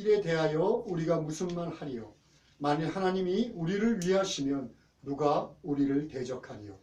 일에 대하여 우리가 무슨 말 하리요? 만일 하나님이 우리를 위하시면 누가 우리를 대적하리요?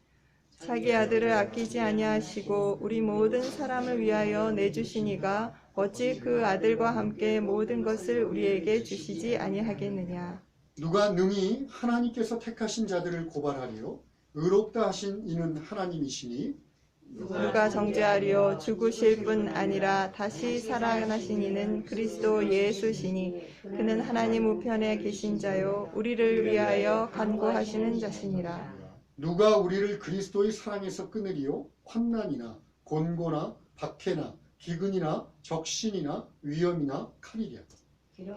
자기 아들을 아끼지 아니하시고 우리 모든 사람을 위하여 내주시니가 어찌 그 아들과 함께 모든 것을 우리에게 주시지 아니하겠느냐. 누가 능히 하나님께서 택하신 자들을 고발하리요? 의롭다 하신 이는 하나님이시니 누가 정죄하리요? 죽으실 뿐 아니라 다시 살아나신 이는 그리스도 예수시니 그는 하나님 우편에 계신 자요 우리를 위하여 간구하시는 자시니라. 누가 우리를 그리스도의 사랑에서 끊으리요? 환난이나 곤고나 박해나 기근이나 적신이나 위험이나 칼이랴.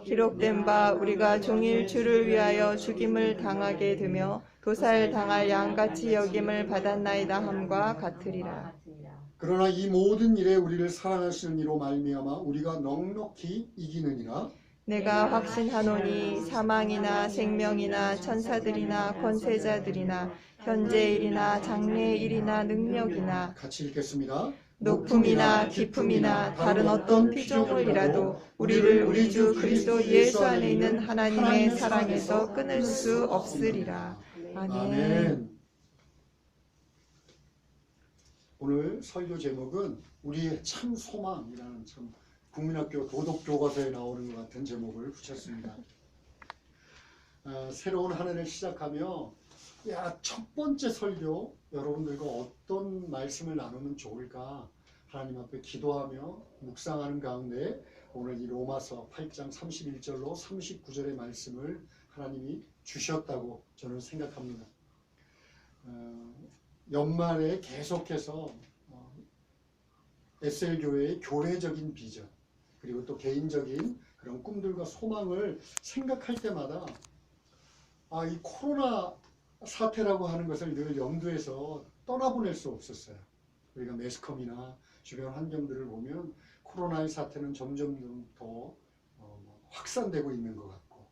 기록된 바 우리가 종일 주를 위하여 죽임을 당하게 되며 도살당할 양같이 여김을 받았나이다 함과 같으리라. 그러나 이 모든 일에 우리를 사랑하시는 이로 말미암아 우리가 넉넉히 이기느니라. 내가 확신하노니 사망이나 생명이나 천사들이나 권세자들이나 현재일이나 장래일이나 능력이나 같이 읽겠습니다. 높음이나 깊음이나 다른 어떤 피조물이라도 우리를 우리 주 그리스도 예수 안에 있는 하나님의 사랑에서 끊을 수 없으리라. 아멘. 오늘 설교 제목은 우리의 참 소망이라는 참 국민학교 도덕교과서에 나오는 것 같은 제목을 붙였습니다. 새로운 한 해를 시작하며 첫 번째 설교 여러분들과 어떤 말씀을 나누면 좋을까 하나님 앞에 기도하며 묵상하는 가운데 오늘 이 로마서 8장 31절로 39절의 말씀을 하나님이 주셨다고 저는 생각합니다. 연말에 계속해서 SL교회의 교회적인 비전 그리고 또 개인적인 그런 꿈들과 소망을 생각할 때마다 이 코로나 사태라고 하는 것을 늘 염두에서 떠나보낼 수 없었어요. 우리가 매스컴이나 주변 환경들을 보면 코로나의 사태는 점점 더 확산되고 있는 것 같고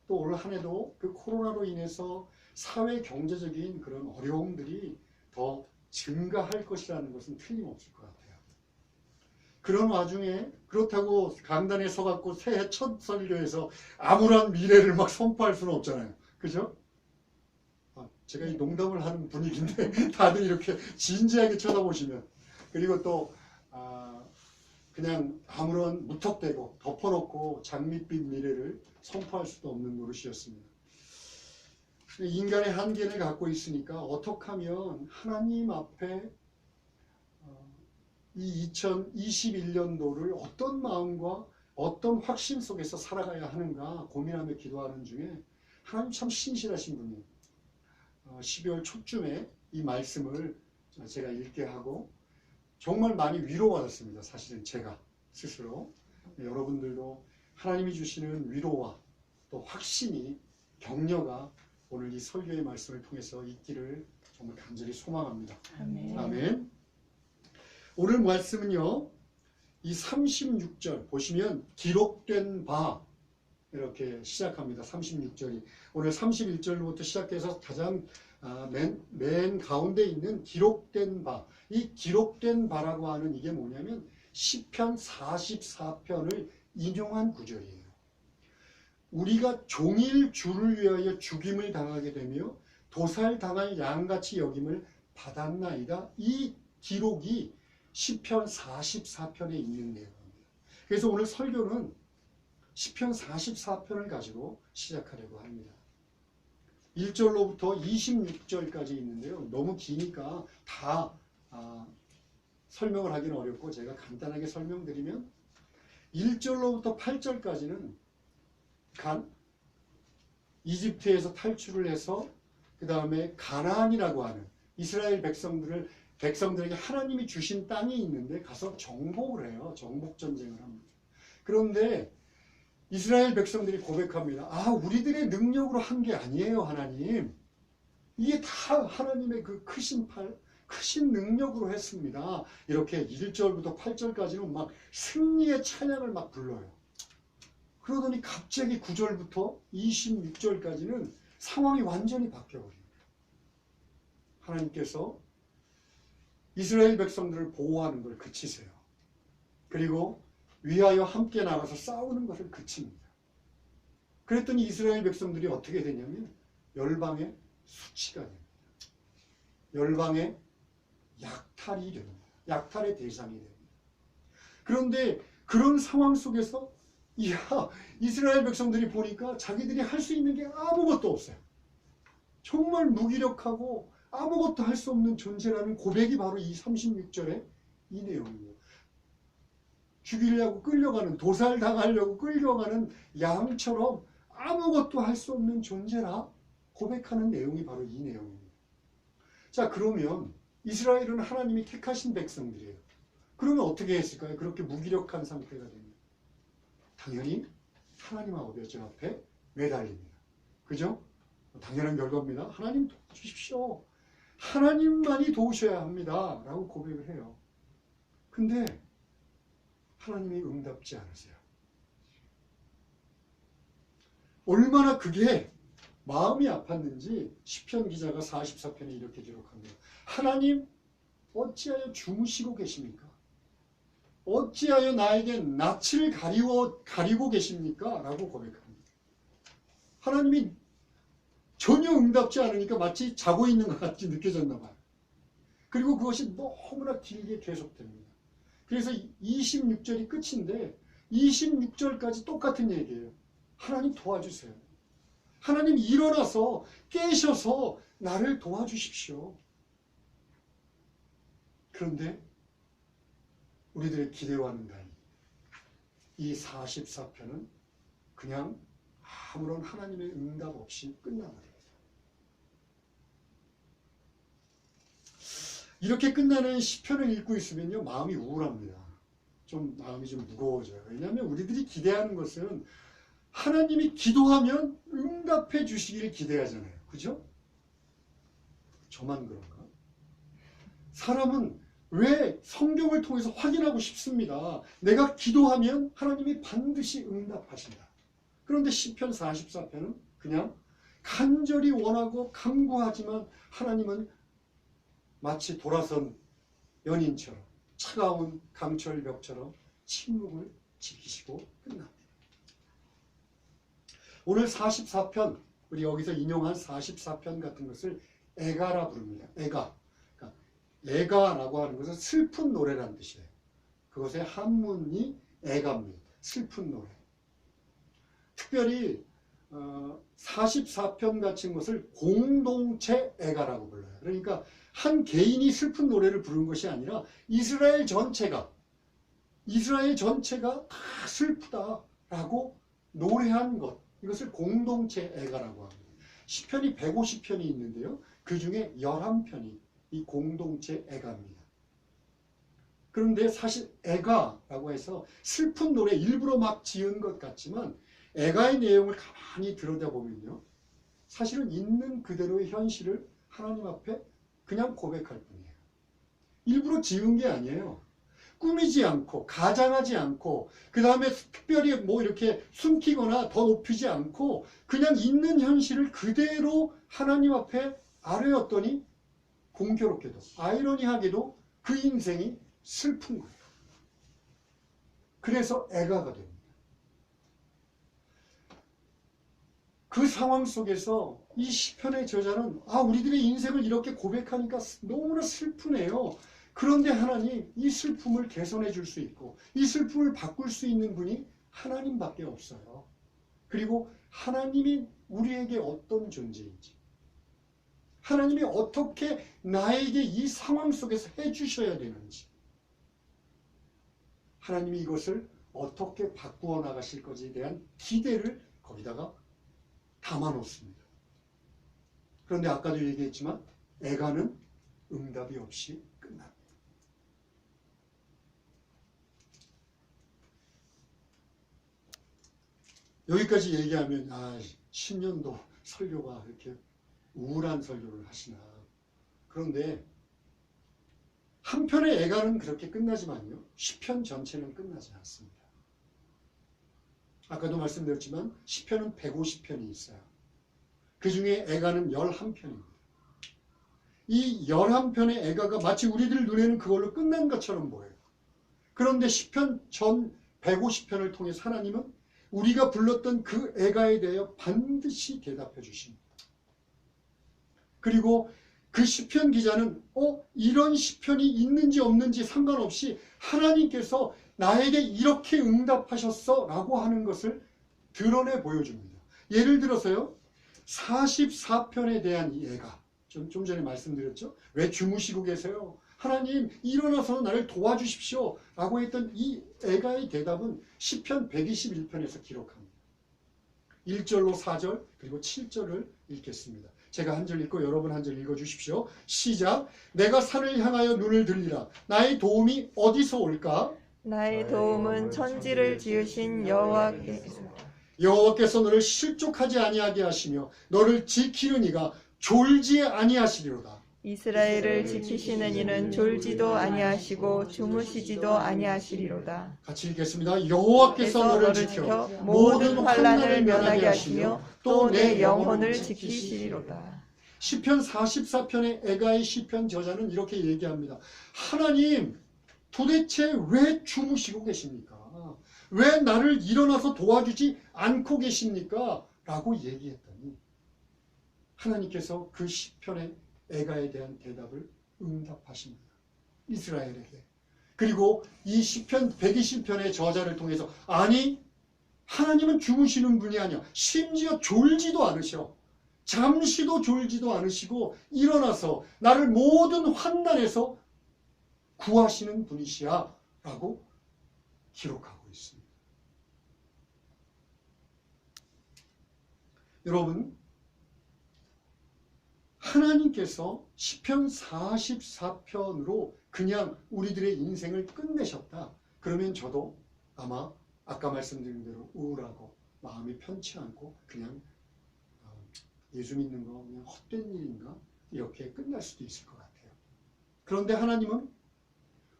또 올 한 해도 그 코로나로 인해서 사회 경제적인 그런 어려움들이 더 증가할 것이라는 것은 틀림없을 것 같아요. 그런 와중에 그렇다고 강단에 서갖고 새해 첫 설교에서 암울한 미래를 막 선포할 수는 없잖아요. 그죠? 제가 이 농담을 하는 분위기인데 다들 이렇게 진지하게 쳐다보시면 그리고 또 그냥 아무런 무턱대고 덮어놓고 장밋빛 미래를 선포할 수도 없는 노릇이었습니다. 인간의 한계를 갖고 있으니까 어떻게 하면 하나님 앞에 이 2021년도를 어떤 마음과 어떤 확신 속에서 살아가야 하는가 고민하며 기도하는 중에 하나님 참 신실하신 분이에요. 12월 초쯤에 이 말씀을 제가 읽게 하고 정말 많이 위로받았습니다. 사실은 제가 스스로. 여러분들도 하나님이 주시는 위로와 또 확신이 격려가 오늘 이 설교의 말씀을 통해서 있기를 정말 간절히 소망합니다. 아멘. 아멘. 오늘 말씀은요. 이 36절 보시면 기록된 바 이렇게 시작합니다. 36절이 오늘 31절부터 시작해서 가장 맨 가운데 있는 기록된 바. 이 기록된 바라고 하는 이게 뭐냐면 시편 44편을 인용한 구절이에요. 우리가 종일 주를 위하여 죽임을 당하게 되며 도살당할 양같이 여김을 받았나이다. 이 기록이 시편 44편에 있는 내용입니다. 그래서 오늘 설교는 시편 44편을 가지고 시작하려고 합니다. 1절로부터 26절까지 있는데요. 너무 기니까 다 설명을 하기는 어렵고 제가 간단하게 설명드리면 1절로부터 8절까지는 이집트에서 탈출을 해서 그 다음에 가나안이라고 하는 이스라엘 백성들에게 하나님이 주신 땅이 있는데 가서 정복을 해요. 정복전쟁을 합니다. 그런데 이스라엘 백성들이 고백합니다. 우리들의 능력으로 한 게 아니에요, 하나님. 이게 다 하나님의 그 크신 팔, 크신 능력으로 했습니다. 이렇게 1절부터 8절까지는 막 승리의 찬양을 막 불러요. 그러더니 갑자기 9절부터 26절까지는 상황이 완전히 바뀌어버립니다. 하나님께서 이스라엘 백성들을 보호하는 걸 그치세요. 그리고 위하여 함께 나가서 싸우는 것을 그칩니다. 그랬더니 이스라엘 백성들이 어떻게 되냐면 열방의 수치가 됩니다. 열방의 약탈이 됩니다. 약탈의 대상이 됩니다. 그런데 그런 상황 속에서 이스라엘 백성들이 보니까 자기들이 할 수 있는 게 아무것도 없어요. 정말 무기력하고 아무것도 할 수 없는 존재라는 고백이 바로 이 36절의 이 내용이에요. 죽이려고 끌려가는, 도살당하려고 끌려가는 양처럼 아무것도 할 수 없는 존재라 고백하는 내용이 바로 이 내용입니다. 자, 그러면 이스라엘은 하나님이 택하신 백성들이에요. 그러면 어떻게 했을까요? 그렇게 무기력한 상태가 됩니다. 당연히 하나님 아버지 앞에 매달립니다. 그죠? 당연한 결과입니다. 하나님 도와주십시오. 하나님만이 도우셔야 합니다. 라고 고백을 해요. 근데 하나님이 응답지 않으세요. 얼마나 그게 마음이 아팠는지 시편 기자가 44편에 이렇게 기록합니다. 하나님 어찌하여 주무시고 계십니까? 어찌하여 나에게 낯을 가리고 계십니까? 라고 고백합니다. 하나님이 전혀 응답지 않으니까 마치 자고 있는 것 같이 느껴졌나 봐요. 그리고 그것이 너무나 길게 계속됩니다. 그래서 26절이 끝인데 26절까지 똑같은 얘기예요. 하나님 도와주세요. 하나님 일어나서 깨셔서 나를 도와주십시오. 그런데 우리들의 기대와는 달리 이 44편은 그냥 아무런 하나님의 응답 없이 끝나버립니다. 이렇게 끝나는 시편을 읽고 있으면요, 마음이 우울합니다. 마음이 좀 무거워져요. 왜냐하면 우리들이 기대하는 것은 하나님이 기도하면 응답해 주시기를 기대하잖아요. 그죠? 저만 그런가? 사람은 왜 성경을 통해서 확인하고 싶습니다. 내가 기도하면 하나님이 반드시 응답하신다. 그런데 시편 44편은 그냥 간절히 원하고 간구하지만 하나님은 마치 돌아선 연인처럼 차가운 강철벽처럼 침묵을 지키시고 끝납니다. 오늘 44편, 우리 여기서 인용한 44편 같은 것을 애가라 부릅니다. 애가. 그러니까 애가라고 하는 것은 슬픈 노래라는 뜻이에요. 그것의 한문이 애가입니다. 슬픈 노래. 특별히 44편 같은 것을 공동체 애가라고 불러요. 그러니까 한 개인이 슬픈 노래를 부른 것이 아니라 이스라엘 전체가 다 슬프다라고 노래한 것, 이것을 공동체 애가라고 합니다. 시편이 150편이 있는데요. 그 중에 11편이 이 공동체 애가입니다. 그런데 사실 애가라고 해서 슬픈 노래 일부러 막 지은 것 같지만 애가의 내용을 가만히 들여다보면요, 사실은 있는 그대로의 현실을 하나님 앞에 그냥 고백할 뿐이에요. 일부러 지은 게 아니에요. 꾸미지 않고 가장하지 않고 그 다음에 특별히 뭐 이렇게 숨기거나 더 높이지 않고 그냥 있는 현실을 그대로 하나님 앞에 아뢰었더니 공교롭게도 아이러니하게도 그 인생이 슬픈 거예요. 그래서 애가가 됩니다. 그 상황 속에서 이 시편의 저자는 우리들의 인생을 이렇게 고백하니까 너무나 슬프네요. 그런데 하나님, 이 슬픔을 개선해 줄 수 있고 이 슬픔을 바꿀 수 있는 분이 하나님밖에 없어요. 그리고 하나님이 우리에게 어떤 존재인지, 하나님이 어떻게 나에게 이 상황 속에서 해주셔야 되는지, 하나님이 이것을 어떻게 바꾸어 나가실 것에 대한 기대를 거기다가 담아 놓습니다. 그런데 아까도 얘기했지만 애가는 응답이 없이 끝납니다. 여기까지 얘기하면 10년도 설교가 이렇게 우울한 설교를 하시나. 그런데 한편의 애가는 그렇게 끝나지만요, 시편 전체는 끝나지 않습니다. 아까도 말씀드렸지만 시편은 150편이 있어요. 그 중에 애가는 11편입니다. 이 11편의 애가가 마치 우리들 눈에는 그걸로 끝난 것처럼 보여요. 그런데 시편 전 150편을 통해 하나님은 우리가 불렀던 그 애가에 대하여 반드시 대답해 주십니다. 그리고 그 시편 기자는 이런 시편이 있는지 없는지 상관없이 하나님께서 나에게 이렇게 응답하셨어 라고 하는 것을 드러내 보여줍니다. 예를 들어서요, 44편에 대한 이 애가, 좀 전에 말씀드렸죠. 왜 주무시고 계세요? 하나님 일어나서 나를 도와주십시오 라고 했던 이 애가의 대답은 시편 121편에서 기록합니다. 1절로 4절 그리고 7절을 읽겠습니다. 제가 한 절 읽고 여러분 한 절 읽어주십시오. 시작. 내가 산을 향하여 눈을 들리라. 나의 도움이 어디서 올까? 나의 도움은 천지를 지으신 여호와께서. 여호와께서 너를 실족하지 아니하게 하시며 너를 지키는 이가 졸지 아니하시리로다. 이스라엘을 지키시는 이는 졸지도 아니하시고 주무시지도 아니하시리로다. 같이 읽겠습니다. 여호와께서 너를 지켜 모든 환난을 면하게 하시며 또 내 영혼을 지키시리로다. 시편 44편의 애가의 시편 저자는 이렇게 얘기합니다. 하나님, 도대체 왜 주무시고 계십니까? 왜 나를 일어나서 도와주지 않고 계십니까? 라고 얘기했더니 하나님께서 그 시편의 애가에 대한 대답을 응답하십니다. 이스라엘에게. 그리고 이 시편 120편의 저자를 통해서 아니, 하나님은 주무시는 분이 아니야. 심지어 졸지도 않으셔. 잠시도 졸지도 않으시고 일어나서 나를 모든 환난에서 구하시는 분이시야 라고 기록하고 있습니다. 여러분, 하나님께서 시편 44편으로 그냥 우리들의 인생을 끝내셨다. 그러면 저도 아마 아까 말씀드린 대로 우울하고 마음이 편치 않고 그냥 예수 믿는 거 그냥 헛된 일인가? 이렇게 끝날 수도 있을 것 같아요. 그런데 하나님은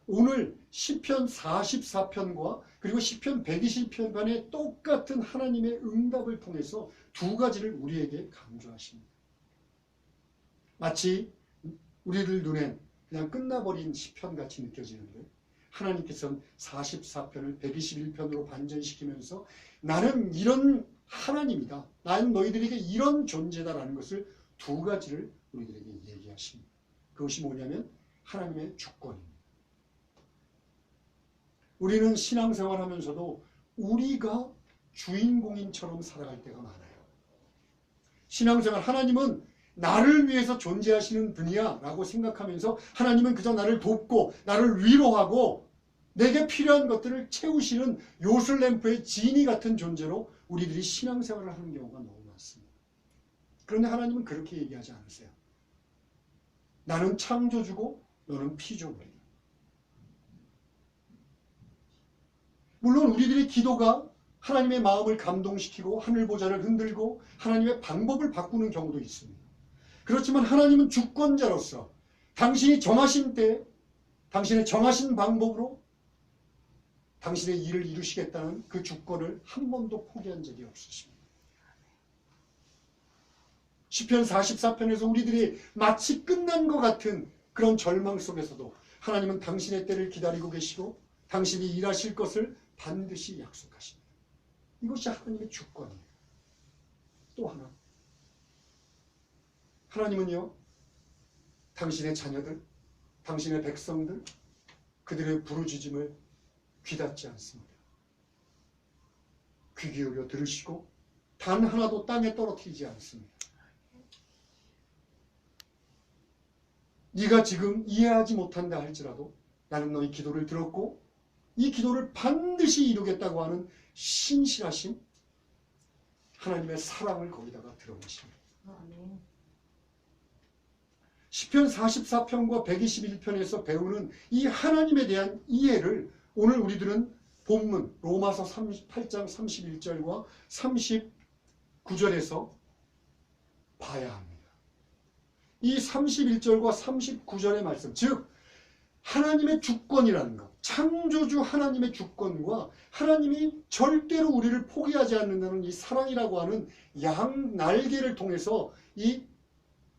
오늘 시편 44편과 그리고 시편 120편간의 똑같은 하나님의 응답을 통해서 두 가지를 우리에게 강조하십니다. 마치 우리들 눈엔 그냥 끝나버린 시편같이 느껴지는데 하나님께서는 44편을 121편으로 반전시키면서 나는 이런 하나님이다. 나는 너희들에게 이런 존재다라는 것을 두 가지를 우리들에게 얘기하십니다. 그것이 뭐냐면 하나님의 주권입니다. 우리는 신앙생활 하면서도 우리가 주인공인처럼 살아갈 때가 많아요. 신앙생활, 하나님은 나를 위해서 존재하시는 분이야 라고 생각하면서 하나님은 그저 나를 돕고 나를 위로하고 내게 필요한 것들을 채우시는 요술램프의 지니 같은 존재로 우리들이 신앙생활을 하는 경우가 너무 많습니다. 그런데 하나님은 그렇게 얘기하지 않으세요. 나는 창조주고 너는 피조물이다. 물론 우리들의 기도가 하나님의 마음을 감동시키고 하늘보좌를 흔들고 하나님의 방법을 바꾸는 경우도 있습니다. 그렇지만 하나님은 주권자로서 당신이 정하신 때 당신의 정하신 방법으로 당신의 일을 이루시겠다는 그 주권을 한 번도 포기한 적이 없으십니다. 시편 44편에서 우리들이 마치 끝난 것 같은 그런 절망 속에서도 하나님은 당신의 때를 기다리고 계시고 당신이 일하실 것을 반드시 약속하십니다. 이것이 하나님의 주권이에요. 또 하나, 하나님은요, 당신의 자녀들, 당신의 백성들, 그들의 부르짖음을 귀닫지 않습니다. 귀 기울여 들으시고 단 하나도 땅에 떨어뜨리지 않습니다. 네가 지금 이해하지 못한다 할지라도 나는 너희 기도를 들었고 이 기도를 반드시 이루겠다고 하는 신실하신 하나님의 사랑을 거기다가 드러내십니다. 시편 44편과 121편에서 배우는 이 하나님에 대한 이해를 오늘 우리들은 본문 로마서 8장 31절과 39절에서 봐야 합니다. 이 31절과 39절의 말씀, 즉 하나님의 주권이라는 것, 창조주 하나님의 주권과 하나님이 절대로 우리를 포기하지 않는다는 이 사랑이라고 하는 양 날개를 통해서 이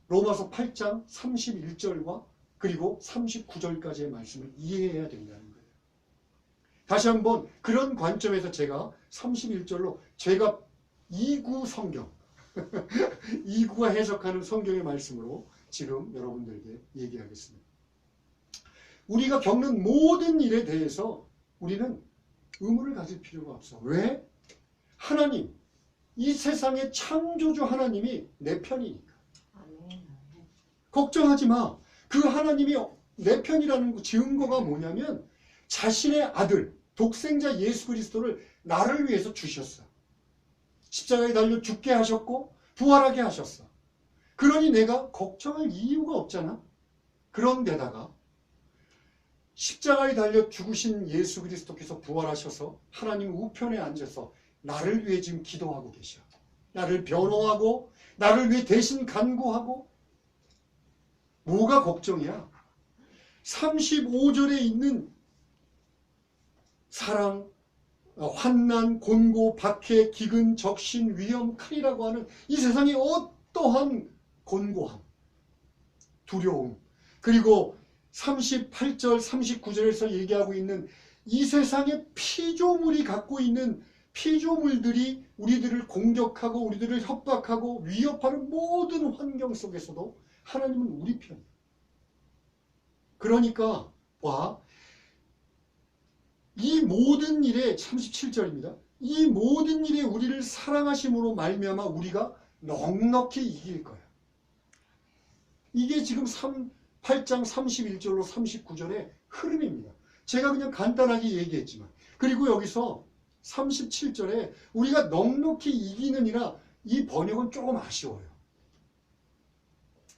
로마서 8장 31절과 그리고 39절까지의 말씀을 이해해야 된다는 거예요. 다시 한번 그런 관점에서 제가 31절로 제가 이구 성경, 이구가 해석하는 성경의 말씀으로 지금 여러분들에게 얘기하겠습니다. 우리가 겪는 모든 일에 대해서 우리는 의문을 가질 필요가 없어. 왜? 하나님, 이 세상의 창조주 하나님이 내 편이니까. 걱정하지 마. 그 하나님이 내 편이라는 증거가 뭐냐면 자신의 아들, 독생자 예수 그리스도를 나를 위해서 주셨어. 십자가에 달려 죽게 하셨고 부활하게 하셨어. 그러니 내가 걱정할 이유가 없잖아. 그런데다가 십자가에 달려 죽으신 예수 그리스도께서 부활하셔서 하나님 우편에 앉아서 나를 위해 지금 기도하고 계셔. 나를 변호하고 나를 위해 대신 간구하고. 뭐가 걱정이야? 35절에 있는 사랑, 환난, 곤고, 박해, 기근, 적신, 위험, 칼이라고 하는 이 세상의 어떠한 곤고함, 두려움, 그리고 38절, 39절에서 얘기하고 있는 이 세상의 피조물이 갖고 있는 피조물들이 우리들을 공격하고 우리들을 협박하고 위협하는 모든 환경 속에서도 하나님은 우리 편이에요. 그러니까 와, 이 모든 일에 37절입니다. 이 모든 일에 우리를 사랑하심으로 말미암아 우리가 넉넉히 이길 거야. 이게 지금 8장 31절로 39절의 흐름입니다. 제가 그냥 간단하게 얘기했지만, 그리고 여기서 37절에 우리가 넉넉히 이기느니라, 이 번역은 조금 아쉬워요.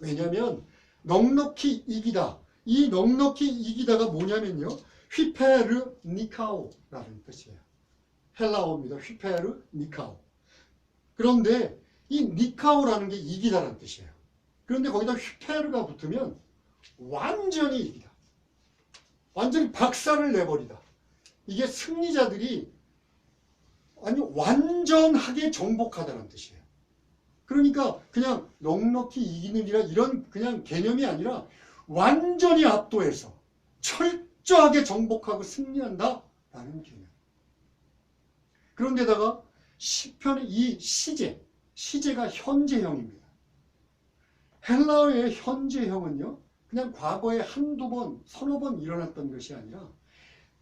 왜냐하면 넉넉히 이기다, 이 넉넉히 이기다가 뭐냐면요, 휘페르 니카오라는 뜻이에요. 헬라어입니다. 휘페르 니카오. 그런데 이 니카오라는 게 이기다라는 뜻이에요. 그런데 거기다 휘페르가 붙으면 완전히 이기다. 완전히 박살을 내버리다. 이게 승리자들이 아니 완전하게 정복하다는 뜻이에요. 그러니까 그냥 넉넉히 이기느니라 이런 그냥 개념이 아니라 완전히 압도해서 철저하게 정복하고 승리한다 라는 개념. 그런데다가 시편의 이 시제가 현재형입니다. 헬라어의 현재형은요, 그냥 과거에 한두 번, 서너 번 일어났던 것이 아니라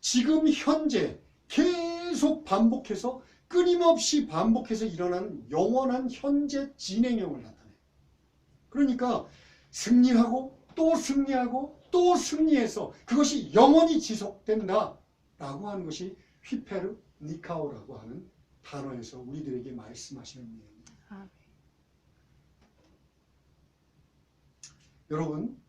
지금 현재 계속 반복해서 끊임없이 반복해서 일어나는 영원한 현재 진행형을 나타내요. 그러니까 승리하고 또 승리하고 또 승리해서 그것이 영원히 지속된다 라고 하는 것이 휘페르 니카오라고 하는 단어에서 우리들에게 말씀하시는 내용입니다. 여러분,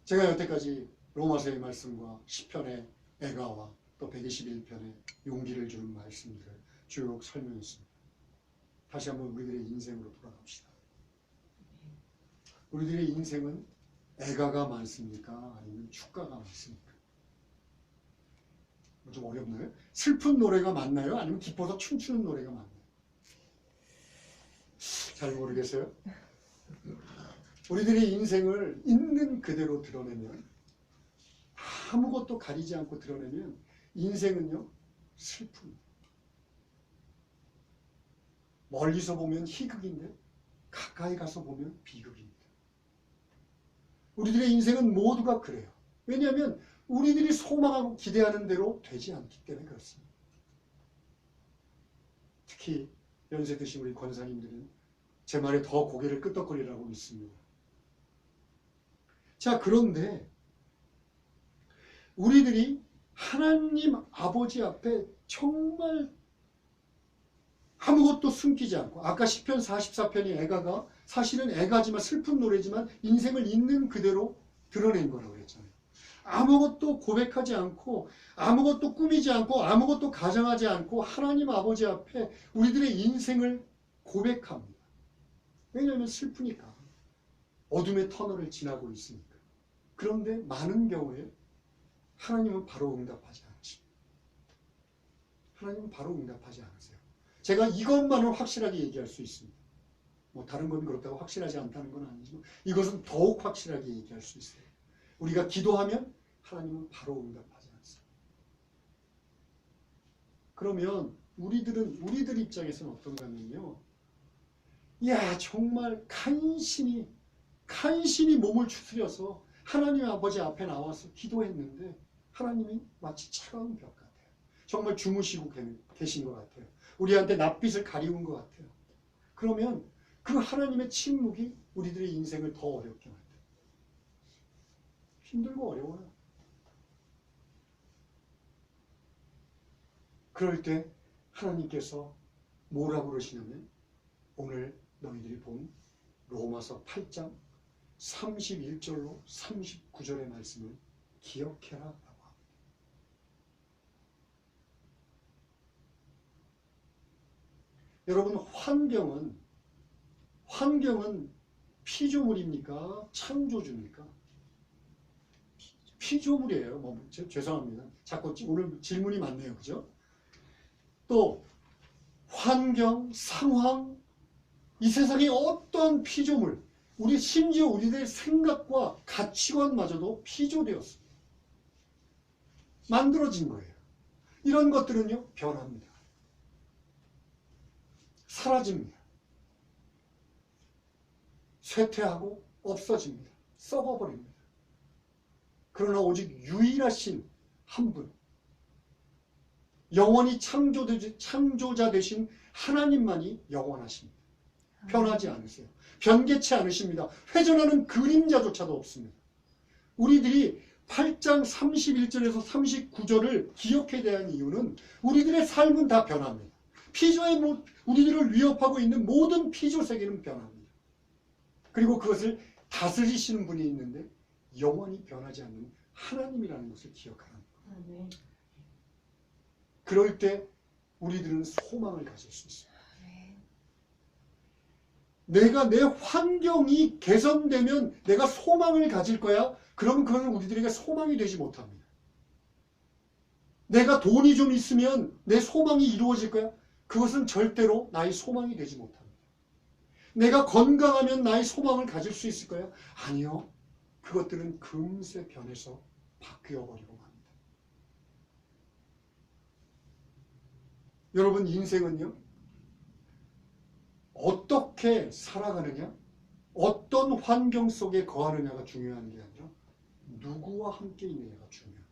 제가 여태까지 로마서의 말씀과 시편의 애가와 또 121편의 용기를 주는 말씀들을 쭉 설명했습니다. 다시 한번 우리들의 인생으로 돌아갑시다. 우리들의 인생은 애가가 많습니까? 아니면 축가가 많습니까? 좀 어렵나요? 슬픈 노래가 많나요? 아니면 기뻐서 춤추는 노래가 많나요? 잘 모르겠어요. 우리들의 인생을 있는 그대로 드러내면, 아무것도 가리지 않고 드러내면 인생은요, 슬픔. 멀리서 보면 희극인데 가까이 가서 보면 비극입니다. 우리들의 인생은 모두가 그래요. 왜냐하면 우리들이 소망하고 기대하는 대로 되지 않기 때문에 그렇습니다. 특히 연세 드신 우리 권사님들은 제 말에 더 고개를 끄덕거리라고 믿습니다. 자, 그런데 우리들이 하나님 아버지 앞에 정말 아무것도 숨기지 않고, 아까 시편 44편의 애가가 사실은 애가지만 슬픈 노래지만 인생을 있는 그대로 드러낸 거라고 그랬잖아요. 아무것도 고백하지 않고, 아무것도 꾸미지 않고, 아무것도 가정하지 않고 하나님 아버지 앞에 우리들의 인생을 고백합니다. 왜냐하면 슬프니까. 어둠의 터널을 지나고 있으니까. 그런데 많은 경우에 하나님은 바로 응답하지 않으십니다. 하나님은 바로 응답하지 않으세요. 제가 이것만은 확실하게 얘기할 수 있습니다. 뭐 다른 건 그렇다고 확실하지 않다는 건 아니지만 이것은 더욱 확실하게 얘기할 수 있어요. 우리가 기도하면 하나님은 바로 응답하지 않습니다. 그러면 우리들 입장에서는 어떤가 하면요. 야, 정말 간신히 몸을 추스려서 하나님 아버지 앞에 나와서 기도했는데 하나님이 마치 차가운 벽 같아요. 정말 주무시고 계신 것 같아요. 우리한테 낯빛을 가리운 것 같아요. 그러면 그 하나님의 침묵이 우리들의 인생을 더 어렵게 만들어요. 힘들고 어려워요. 그럴 때 하나님께서 뭐라고 그러시냐면 오늘 너희들이 본 로마서 8장 31절로 39절의 말씀을 기억해라 라고 합니다. 여러분, 환경은 피조물입니까? 창조주입니까? 피조물이에요. 죄송합니다. 자꾸 오늘 질문이 많네요. 그죠? 또 환경, 상황, 이 세상의 어떠한 피조물, 심지어 우리들의 생각과 가치관마저도 피조되었습니다. 만들어진 거예요. 이런 것들은요, 변합니다. 사라집니다. 쇠퇴하고 없어집니다. 썩어버립니다. 그러나 오직 유일하신 한 분, 영원히 창조자 되신 하나님만이 영원하십니다. 변하지 않으세요. 변개치 않으십니다. 회전하는 그림자조차도 없습니다. 우리들이 8장 31절에서 39절을 기억해야 되는 이유는 우리들의 삶은 다 변합니다. 우리들을 위협하고 있는 모든 피조 세계는 변합니다. 그리고 그것을 다스리시는 분이 있는데 영원히 변하지 않는 하나님이라는 것을 기억하는 거예요. 그럴 때 우리들은 소망을 가질 수 있어요. 내가 내 환경이 개선되면 내가 소망을 가질 거야? 그러면 그건 우리들에게 소망이 되지 못합니다. 내가 돈이 좀 있으면 내 소망이 이루어질 거야? 그것은 절대로 나의 소망이 되지 못합니다. 내가 건강하면 나의 소망을 가질 수 있을 거야? 아니요. 그것들은 금세 변해서 바뀌어버리고 맙니다. 여러분, 인생은요, 어떻게 살아가느냐, 어떤 환경 속에 거하느냐가 중요한 게 아니라 누구와 함께 있느냐가 중요합니다.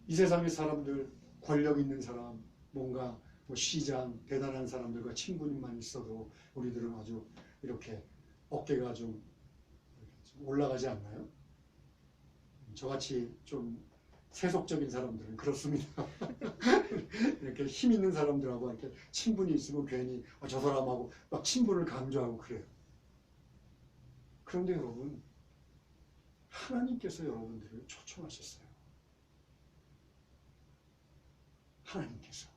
이 세상의 사람들, 권력 있는 사람, 뭔가 시장, 대단한 사람들과 친분만 있어도 우리들은 아주 이렇게 어깨가 좀 올라가지 않나요? 저같이 좀 세속적인 사람들은 그렇습니다. 이렇게 힘 있는 사람들하고 이렇게 친분이 있으면 괜히 저 사람하고 막 친분을 강조하고 그래요. 그런데 여러분, 하나님께서 여러분들을 초청하셨어요. 하나님께서.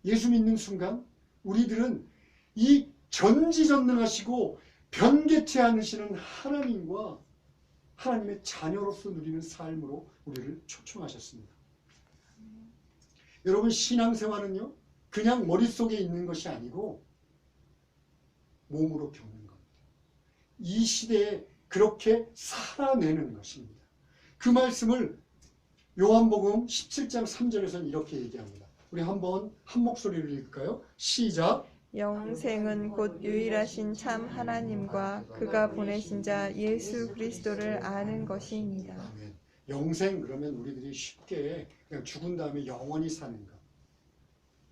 예수 믿는 순간 우리들은 이 전지전능하시고 변개치 않으시는 하나님과 하나님의 자녀로서 누리는 삶으로 우리를 초청하셨습니다. 여러분, 신앙생활은요, 그냥 머릿속에 있는 것이 아니고 몸으로 겪는 겁니다. 이 시대에 그렇게 살아내는 것입니다. 그 말씀을 요한복음 17장 3절에서는 이렇게 얘기합니다. 우리 한번 한 목소리로 읽을까요? 시작. 영생은 곧 유일하신 참 하나님과 그가 보내신 자 예수 그리스도를 아는 것입니다. 아멘. 영생, 그러면 우리들이 쉽게 그냥 죽은 다음에 영원히 사는 것,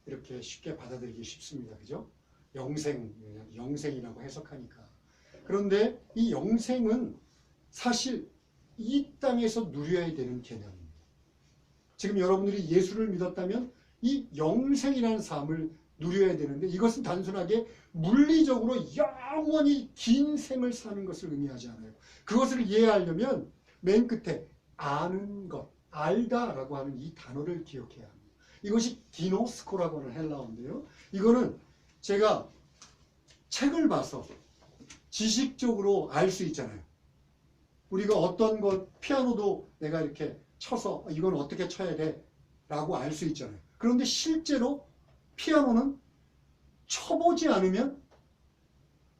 이렇게 쉽게 받아들이기 쉽습니다. 그죠? 영생이라고 해석하니까. 그런데 이 영생은 사실 이 땅에서 누려야 되는 개념입니다. 지금 여러분들이 예수를 믿었다면 이 영생이라는 삶을 누려야 되는데, 이것은 단순하게 물리적으로 영원히 긴 생을 사는 것을 의미하지 않아요. 그것을 이해하려면 맨 끝에 아는 것, 알다라고 하는 이 단어를 기억해야 합니다. 이것이 디노스코라고 하는 헬라어인데요. 이거는 제가 책을 봐서 지식적으로 알 수 있잖아요. 우리가 어떤 것, 피아노도 내가 이렇게 쳐서 이건 어떻게 쳐야 돼 라고 알 수 있잖아요. 그런데 실제로 피아노는 쳐보지 않으면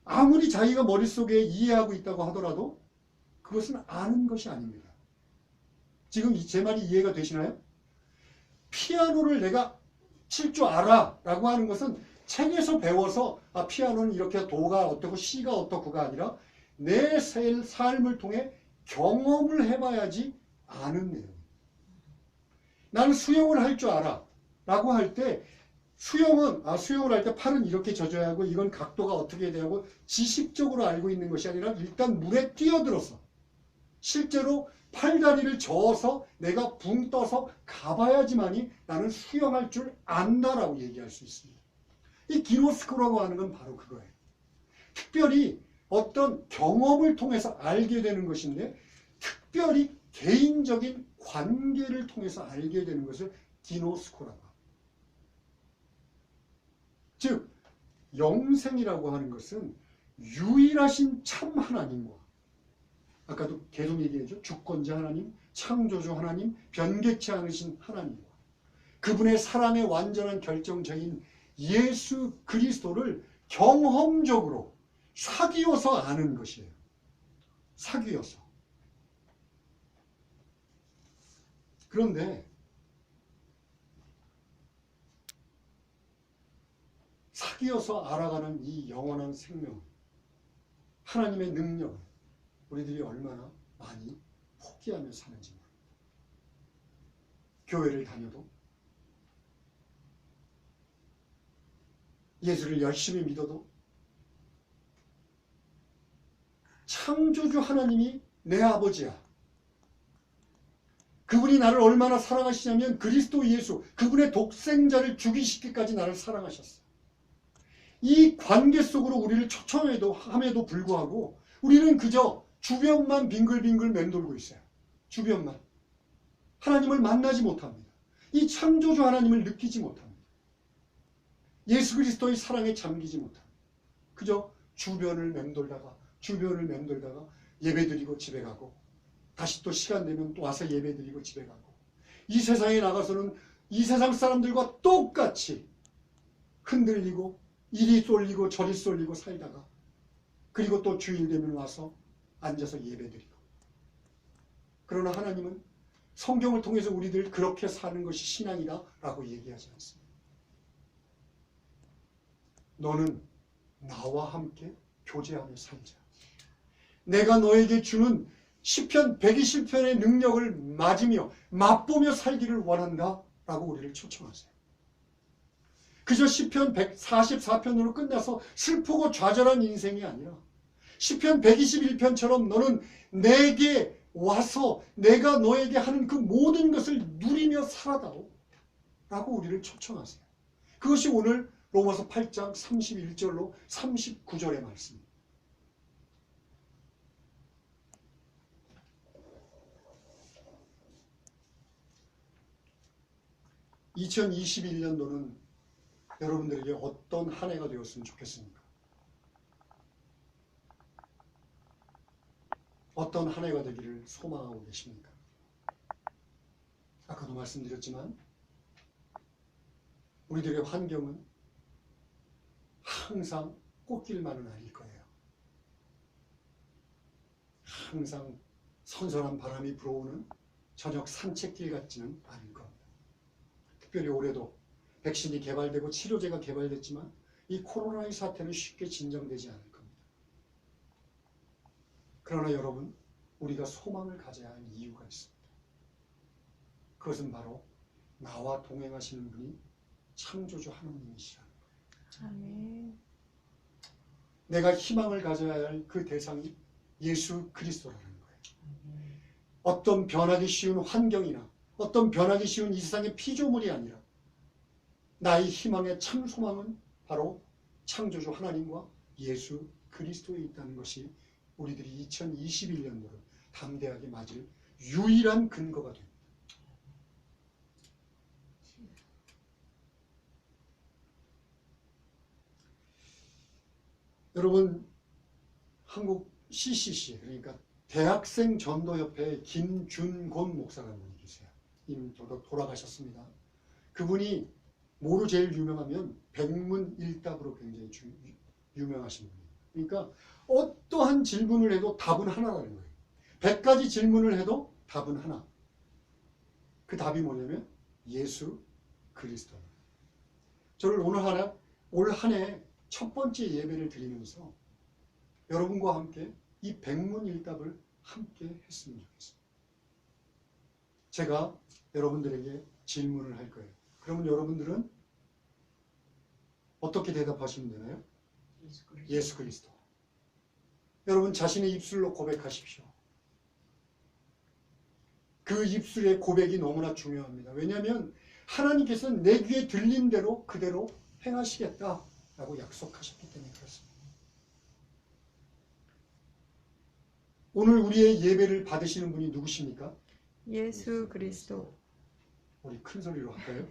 아무리 자기가 머릿속에 이해하고 있다고 하더라도 그것은 아는 것이 아닙니다. 지금 제 말이 이해가 되시나요? 피아노를 내가 칠 줄 알아 라고 하는 것은 책에서 배워서 피아노는 이렇게 도가 어떻고 시가 어떻고가 아니라 내 삶을 통해 경험을 해봐야지 아는 내용. 나는 수영을 할 줄 알아 라고 할 때 수영을 할 때 팔은 이렇게 젖어야 하고 이건 각도가 어떻게 돼야 하고 지식적으로 알고 있는 것이 아니라 일단 물에 뛰어들어서 실제로 팔다리를 저어서 내가 붕 떠서 가봐야지만이 나는 수영할 줄 안다라고 얘기할 수 있습니다. 이 기노스코라고 하는 건 바로 그거예요. 특별히 어떤 경험을 통해서 알게 되는 것인데 특별히 개인적인 관계를 통해서 알게 되는 것을 기노스코라고 합니다. 즉 영생이라고 하는 것은 유일하신 참 하나님과 아까도 계속 얘기했죠. 주권자 하나님, 창조주 하나님, 변개치 않으신 하나님과 그분의 사랑의 완전한 결정체인 예수 그리스도를 경험적으로 사귀어서 아는 것이에요. 사귀어서. 그런데 사귀어서 알아가는 이 영원한 생명, 하나님의 능력을 우리들이 얼마나 많이 포기하며 사는지 모릅니다. 교회를 다녀도 예수를 열심히 믿어도 창조주 하나님이 내 아버지야. 그분이 나를 얼마나 사랑하시냐면 그리스도 예수, 그분의 독생자를 죽이시기까지 나를 사랑하셨어. 이 관계 속으로 우리를 초청함에도 불구하고 우리는 그저 주변만 빙글빙글 맴돌고 있어요. 주변만. 하나님을 만나지 못합니다. 이 창조주 하나님을 느끼지 못합니다. 예수 그리스도의 사랑에 잠기지 못합니다. 그저 주변을 맴돌다가 예배드리고 집에 가고 다시 또 시간 되면 또 와서 예배드리고 집에 가고 이 세상에 나가서는 이 세상 사람들과 똑같이 흔들리고 이리 쏠리고 저리 쏠리고 살다가 그리고 또 주일 되면 와서 앉아서 예배드리고 그러나 하나님은 성경을 통해서 우리들 그렇게 사는 것이 신앙이다 라고 얘기하지 않습니다. 너는 나와 함께 교제하며 살자. 내가 너에게 주는 시편 120편의 능력을 맞으며 맛보며 살기를 원한다 라고 우리를 초청하세요. 그저 시편 144편으로 끝나서 슬프고 좌절한 인생이 아니라 시편 121편처럼 너는 내게 와서 내가 너에게 하는 그 모든 것을 누리며 살아다오 라고 우리를 초청하세요. 그것이 오늘 로마서 8장 31절로 39절의 말씀입니다. (2021년도는) 여러분들에게 어떤 한 해가 되었으면 좋겠습니까? 어떤 한 해가 되기를 소망하고 계십니까? 아까도 말씀드렸지만 우리들의 환경은 항상 꽃길만은 아닐 거예요. 항상 선선한 바람이 불어오는 저녁 산책길 같지는 않을 겁니다. 특별히 올해도 백신이 개발되고 치료제가 개발됐지만 이 코로나의 사태는 쉽게 진정되지 않을 겁니다. 그러나 여러분, 우리가 소망을 가져야 할 이유가 있습니다. 그것은 바로 나와 동행하시는 분이 창조주 하나님이시라는 거예요. 아멘. 내가 희망을 가져야 할 그 대상이 예수 그리스도라는 거예요. 어떤 변하기 쉬운 환경이나 어떤 변하기 쉬운 이 세상의 피조물이 아니라 나의 희망의 참 소망은 바로 창조주 하나님과 예수 그리스도에 있다는 것이 우리들이 2021년도를 담대하게 맞을 유일한 근거가 됩니다. 여러분, 한국 CCC, 그러니까 대학생 전도협회의 김준곤 목사라는 분이 계세요. 이미 돌아가셨습니다. 그분이 뭐로 제일 유명하면 백문일답으로 굉장히 유명하신 분이에요. 그러니까 어떠한 질문을 해도 답은 하나라는 거예요. 100가지 질문을 해도 답은 하나. 그 답이 뭐냐면 예수 그리스도. 저를 올 한 해 첫 번째 예배를 드리면서 여러분과 함께 이 백문일답을 함께 했으면 좋겠습니다. 제가 여러분들에게 질문을 할 거예요. 그러면 여러분들은 어떻게 대답하시면 되나요? 예수 그리스도. 여러분 자신의 입술로 고백하십시오. 그 입술의 고백이 너무나 중요합니다. 왜냐하면 하나님께서는 내 귀에 들린 대로 그대로 행하시겠다라고 약속하셨기 때문에 그렇습니다. 오늘 우리의 예배를 받으시는 분이 누구십니까? 예수 그리스도. 우리 큰 소리로 할까요?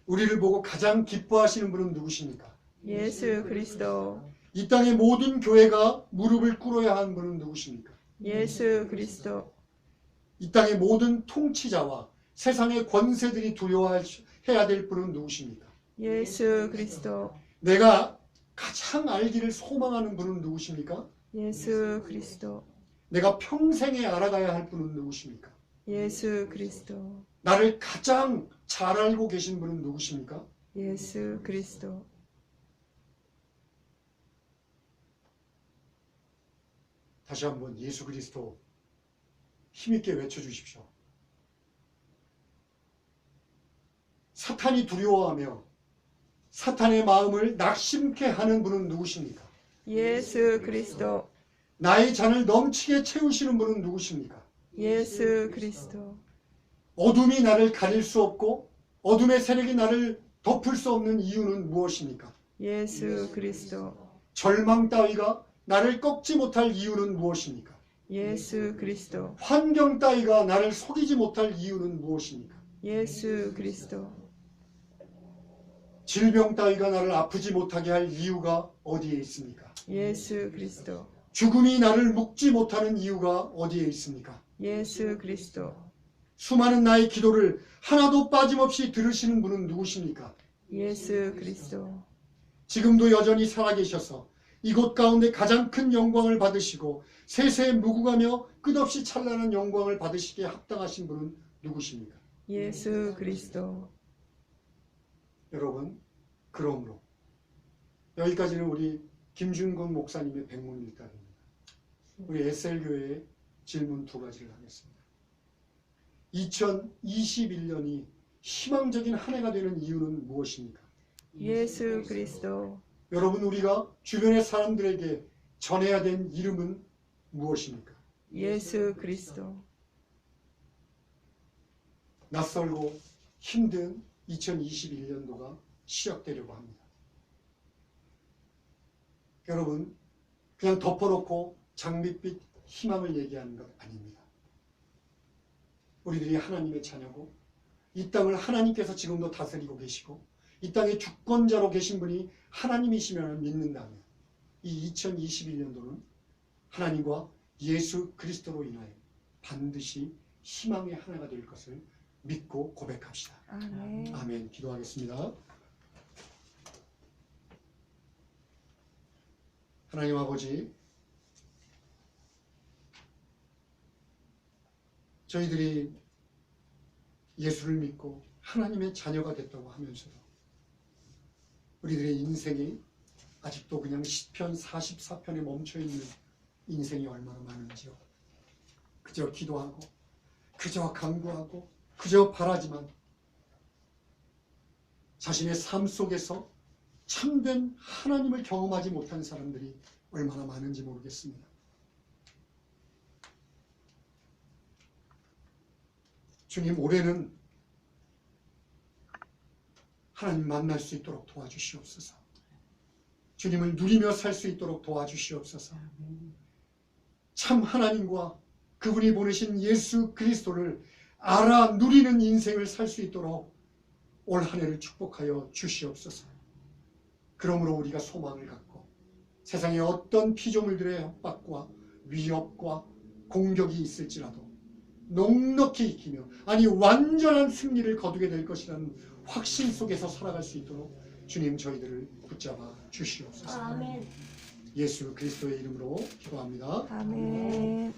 우리를 보고 가장 기뻐하시는 분은 누구십니까? 예수 그리스도. 이 땅의 모든 교회가 무릎을 꿇어야 하는 분은 누구십니까? 예수 그리스도. 이 땅의 모든 통치자와 세상의 권세들이 두려워해야 될 분은 누구십니까? 예수 그리스도. 내가 가장 알기를 소망하는 분은 누구십니까? 예수 그리스도. 내가 평생에 알아가야 할 분은 누구십니까? 예수 그리스도. 나를 가장 잘 알고 계신 분은 누구십니까? 예수 그리스도. 다시 한번 예수 그리스도 힘있게 외쳐주십시오. 사탄이 두려워하며 사탄의 마음을 낙심케 하는 분은 누구십니까? 예수 그리스도. 나의 잔을 넘치게 채우시는 분은 누구십니까? 예수 그리스도. 어둠이 나를 가릴 수 없고 어둠의 세력이 나를 덮을 수 없는 이유는 무엇입니까? 예수 그리스도. 절망 따위가 나를 꺾지 못할 이유는 무엇입니까? 예수 그리스도. 환경 따위가 나를 속이지 못할 이유는 무엇입니까? 예수 그리스도. 질병 따위가 나를 아프지 못하게 할 이유가 어디에 있습니까? 예수 그리스도. 죽음이 나를 묶지 못하는 이유가 어디에 있습니까? 예수 그리스도. 수많은 나의 기도를 하나도 빠짐없이 들으시는 분은 누구십니까? 예수 그리스도. 지금도 여전히 살아계셔서 이곳 가운데 가장 큰 영광을 받으시고 세세에 무궁하며 끝없이 찬란한 영광을 받으시기에 합당하신 분은 누구십니까? 예수 그리스도. 여러분, 그러므로 여기까지는 우리 김준건 목사님의 백문일답입니다. 우리 SL교회의 질문 두 가지를 하겠습니다. 2021년이 희망적인 한 해가 되는 이유는 무엇입니까? 예수 그리스도. 여러분, 우리가 주변의 사람들에게 전해야 될 이름은 무엇입니까? 예수 그리스도. 낯설고 힘든 2021년도가 시작되려고 합니다. 여러분, 그냥 덮어놓고 장밋빛 희망을 얘기하는 것 아닙니다. 우리들이 하나님의 자녀고 이 땅을 하나님께서 지금도 다스리고 계시고 이 땅의 주권자로 계신 분이 하나님이시면 믿는다면 이 2021년도는 하나님과 예수 그리스도로 인하여 반드시 희망의 하나가 될 것을 믿고 고백합시다. 아멘. 아멘. 기도하겠습니다. 하나님 아버지, 저희들이 예수를 믿고 하나님의 자녀가 됐다고 하면서도 우리들의 인생이 아직도 그냥 시편 44편에 멈춰있는 인생이 얼마나 많은지요. 그저 기도하고 그저 간구하고 그저 바라지만 자신의 삶 속에서 참된 하나님을 경험하지 못한 사람들이 얼마나 많은지 모르겠습니다. 주님, 올해는 하나님 만날 수 있도록 도와주시옵소서. 주님을 누리며 살 수 있도록 도와주시옵소서. 참 하나님과 그분이 보내신 예수 그리스도를 알아 누리는 인생을 살 수 있도록 올 한 해를 축복하여 주시옵소서. 그러므로 우리가 소망을 갖고 세상에 어떤 피조물들의 협박과 위협과 공격이 있을지라도 넉넉히 익히며 아니 완전한 승리를 거두게 될 것이라는 확신 속에서 살아갈 수 있도록 주님 저희들을 붙잡아 주시옵소서. 아멘. 예수 그리스도의 이름으로 기도합니다. 아멘.